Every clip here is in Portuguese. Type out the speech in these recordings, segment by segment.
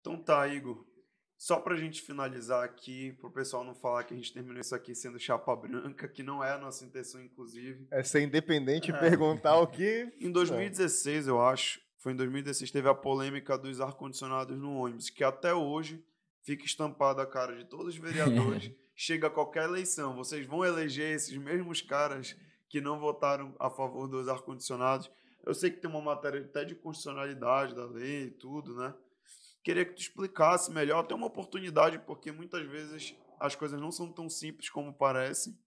Então tá, Igor. Só pra gente finalizar aqui, pro pessoal não falar que a gente terminou isso aqui sendo chapa branca, que não é a nossa intenção, inclusive. É ser independente e perguntar o que... Em 2016, eu acho, foi em 2016, teve a polêmica dos ar-condicionados no ônibus, que até hoje fica estampada a cara de todos os vereadores. Chega a qualquer eleição, vocês vão eleger esses mesmos caras que não votaram a favor dos ar-condicionados. Eu sei que tem uma matéria até de constitucionalidade da lei e tudo, né? Queria que tu explicasse melhor, tem uma oportunidade, porque muitas vezes as coisas não são tão simples como parecem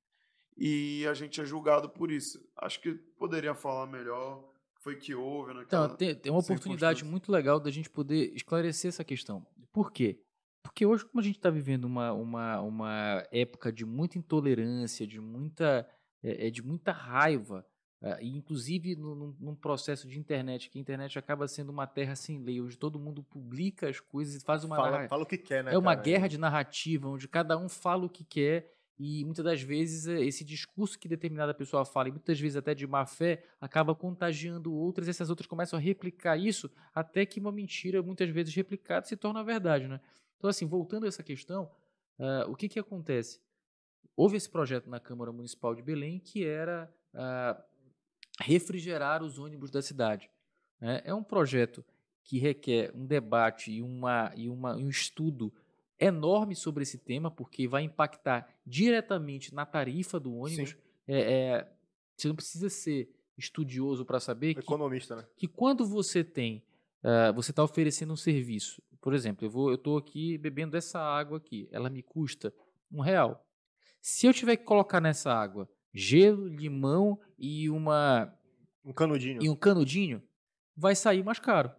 e a gente é julgado por isso. Acho que poderia falar melhor o que foi que houve Então, naquela tem uma oportunidade circunstância. muito legal da gente poder esclarecer essa questão. Por quê? Porque hoje, como a gente está vivendo uma época de muita intolerância, de muita raiva, e inclusive num processo de internet, que a internet acaba sendo uma terra sem lei, onde todo mundo publica as coisas e faz uma Fala o que quer, né, é uma cara? guerra de narrativa, onde cada um fala o que quer e muitas das vezes esse discurso que determinada pessoa fala, e muitas vezes até de má fé, acaba contagiando outras e essas outras começam a replicar isso até que uma mentira, muitas vezes replicada, se torna verdade, né? Então, assim, voltando a essa questão, o que que acontece? Houve esse projeto na Câmara Municipal de Belém que era refrigerar os ônibus da cidade, né? É um projeto que requer um debate e um estudo enorme sobre esse tema, porque vai impactar diretamente na tarifa do ônibus. Sim. Você não precisa ser estudioso para saber Economista, né? que quando você tem, você está oferecendo um serviço. Por exemplo, eu estou aqui bebendo essa água aqui, ela me custa R$ 1. Se eu tiver que colocar nessa água gelo, limão e Um canudinho. um canudinho, vai sair mais caro.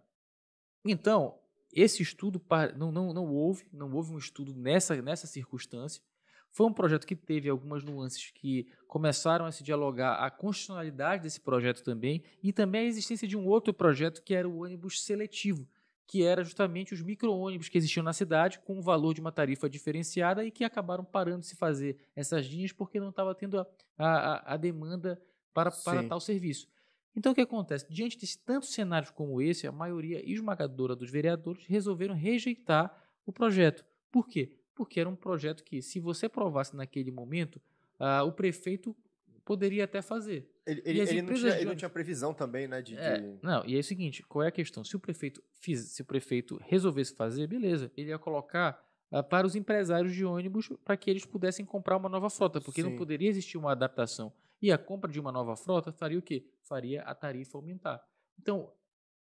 Então, esse estudo não houve um estudo nessa circunstância. Foi um projeto que teve algumas nuances que começaram a se dialogar a constitucionalidade desse projeto também e também a existência de um outro projeto que era o ônibus seletivo, que era justamente os micro-ônibus que existiam na cidade com o valor de uma tarifa diferenciada e que acabaram parando de se fazer essas linhas porque não estava tendo a demanda para tal serviço. Então, o que acontece? Diante de tantos cenários como esse, a maioria esmagadora dos vereadores resolveram rejeitar o projeto. Por quê? Porque era um projeto que, se você aprovasse naquele momento, o prefeito poderia até fazer. Ele não tinha previsão também, né? Não, e é o seguinte, qual é a questão? Se o prefeito resolvesse fazer, beleza, ele ia colocar para os empresários de ônibus para que eles pudessem comprar uma nova frota, porque não poderia existir uma adaptação. E a compra de uma nova frota faria o quê? Faria a tarifa aumentar. Então,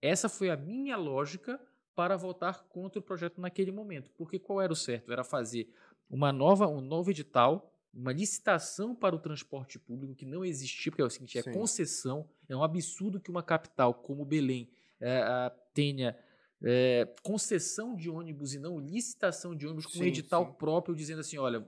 essa foi a minha lógica para votar contra o projeto naquele momento. Porque qual era o certo? Era fazer um novo edital, uma licitação para o transporte público que não existia, porque é o seguinte, é concessão. É um absurdo que uma capital como Belém tenha concessão de ônibus e não licitação de ônibus com um edital próprio, dizendo assim, olha,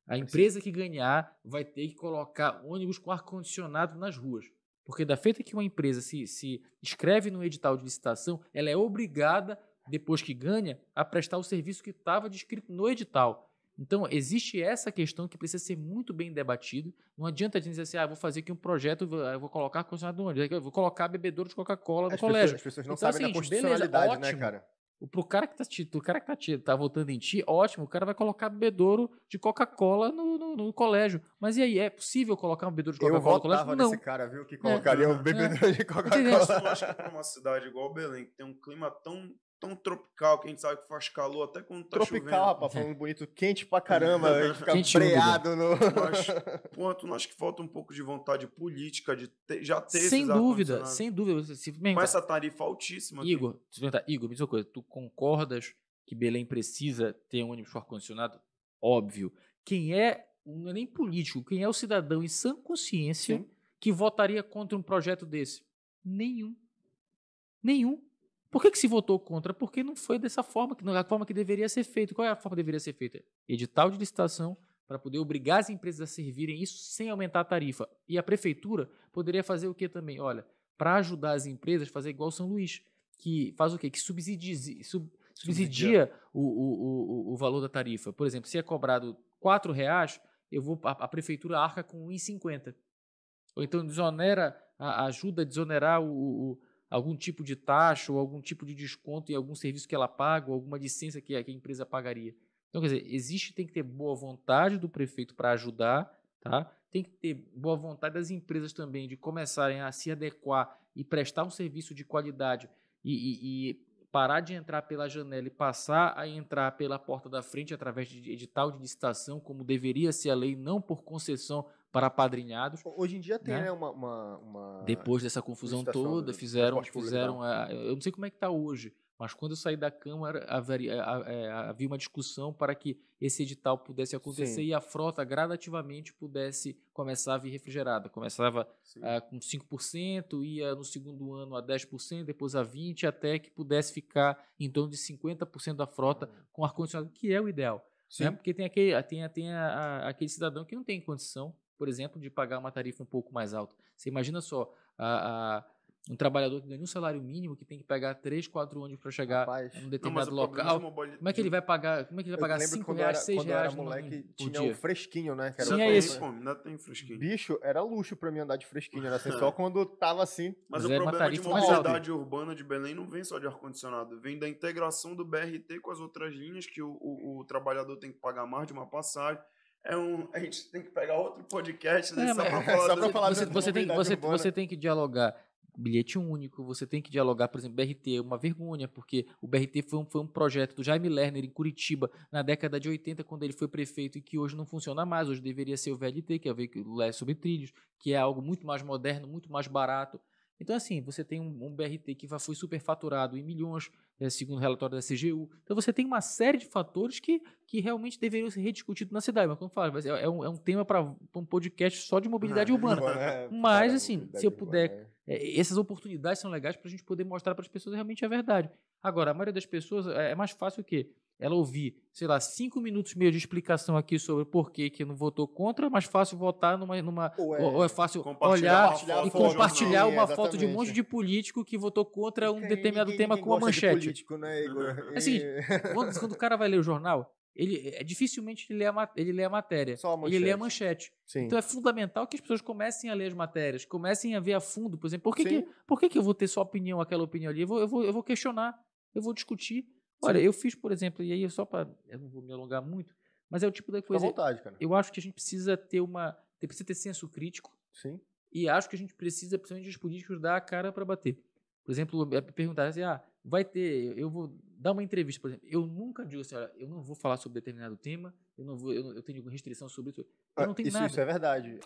a empresa que ganhar vai ter que colocar ônibus com ar-condicionado nas ruas. Porque da feita que uma empresa se inscreve no edital de licitação, ela é obrigada, depois que ganha, a prestar o serviço que estava descrito no edital. Então, existe essa questão que precisa ser muito bem debatido. Não adianta a gente dizer assim, vou fazer aqui um projeto, eu vou colocar ar-condicionado no ônibus, eu vou colocar bebedouro de Coca-Cola no colégio. As pessoas não Então, sabem da beleza, constitucionalidade, ótimo. né, cara? Pro cara que tá votando em ti, ótimo, o cara vai colocar bebedouro de Coca-Cola no colégio. Mas e aí, é possível colocar um bebedouro de Coca-Cola no colégio? Eu votava Não. nesse cara, viu, que colocaria um bebedouro de Coca-Cola. Eu acho que para uma cidade igual Belém, que tem um clima tão tropical, que a gente sabe que faz calor até quando tá chovendo. Tropical, rapaz, falando bonito, quente pra caramba, a gente fica breado no... Mas, pô, tu não acha que falta um pouco de vontade política, de já ter sem esses dúvida, sem dúvida. Com essa tarifa altíssima aqui. Igor, me diz uma coisa, tu concordas que Belém precisa ter um ônibus com ar-condicionado? Óbvio. Não é nem político, quem é o cidadão em sã consciência que votaria contra um projeto desse? Nenhum. Por que se votou contra? Porque não foi dessa forma, a forma que deveria ser feito. Qual é a forma que deveria ser feita? Edital de licitação para poder obrigar as empresas a servirem isso sem aumentar a tarifa. E a prefeitura poderia fazer o que também? Olha, para ajudar as empresas, fazer igual São Luís, que faz o quê? Que subsidia o valor da tarifa. Por exemplo, se é cobrado R$4, a prefeitura arca com R$1,50. Ou então ajuda a desonerar algum tipo de taxa ou algum tipo de desconto em algum serviço que ela paga ou alguma licença que a empresa pagaria. Então, quer dizer, tem que ter boa vontade do prefeito para ajudar, tá? Tem que ter boa vontade das empresas também de começarem a se adequar e prestar um serviço de qualidade e parar de entrar pela janela e passar a entrar pela porta da frente através de edital de licitação, como deveria ser a lei, não por concessão para apadrinhados. Hoje em dia tem, né? né, uma Depois dessa confusão licitação toda, do fizeram transporte público, eu não sei como é que está hoje, mas quando eu saí da Câmara, havia uma discussão para que esse edital pudesse acontecer Sim. e a frota gradativamente pudesse começar a vir refrigerada. Começava com 5%, ia no segundo ano a 10%, depois a 20%, até que pudesse ficar em torno de 50% da frota com ar-condicionado, que é o ideal. Né? Porque tem aquele cidadão que não tem condição, por exemplo, de pagar uma tarifa um pouco mais alta. Você imagina só, um trabalhador que ganha um salário mínimo, que tem que pegar 3, 4 ônibus para chegar em um determinado local. Como é que ele vai pagar? Como é que ele vai pagar R$5, R$6 quando eu era por moleque, tinha dia? o fresquinho, né? Que era Tinha isso. Ainda tem fresquinho. Bicho, era luxo pra mim andar de fresquinho, era assim, só quando tava assim. Mas Mas o é uma problema de tarifa mais alta. mobilidade urbana de Belém não vem só de ar-condicionado, vem da integração do BRT com as outras linhas, que o trabalhador tem que pagar mais de uma passagem. A gente tem que pegar outro podcast só pra falar Você tem que dialogar bilhete único, você tem que dialogar, por exemplo, BRT é uma vergonha, porque o BRT foi um projeto do Jaime Lerner em Curitiba na década de 80, quando ele foi prefeito, e que hoje não funciona mais. Hoje deveria ser o VLT, que é o veículo leve sobre trilhos, que é algo muito mais moderno, muito mais barato. Então, assim, você tem um BRT que foi superfaturado em milhões, segundo o relatório da CGU. Então, você tem uma série de fatores que realmente deveriam ser rediscutidos na cidade. Mas, como eu falo, é um tema para um podcast só de mobilidade urbana. Mas, assim, se eu puder... essas oportunidades são legais para a gente poder mostrar para as pessoas realmente a verdade. Agora, a maioria das pessoas é mais fácil o quê? Ela ouvir, sei lá, 5 minutos meio de explicação aqui sobre por que não votou contra, é mais fácil votar ou é fácil olhar e compartilhar uma foto de um monte de político que votou contra um determinado tema com uma manchete. Político, né, Igor? É assim, quando o cara vai ler o jornal, dificilmente ele lê a matéria, ele lê a manchete. Sim. Então é fundamental que as pessoas comecem a ler as matérias, comecem a ver a fundo, por exemplo, por que eu vou ter só opinião, aquela opinião ali? Eu vou questionar, eu vou discutir. Olha, eu fiz, por exemplo, e aí eu não vou me alongar muito, mas é o tipo da coisa. Fica à vontade, cara. Eu acho que a gente precisa ter senso crítico. Sim. E acho que a gente precisa, principalmente os políticos, dar a cara para bater. Por exemplo, perguntar assim, eu vou dar uma entrevista, por exemplo. Eu nunca digo assim, olha, eu não vou falar sobre determinado tema, eu tenho restrição sobre isso. Eu não tenho nada. Isso é verdade.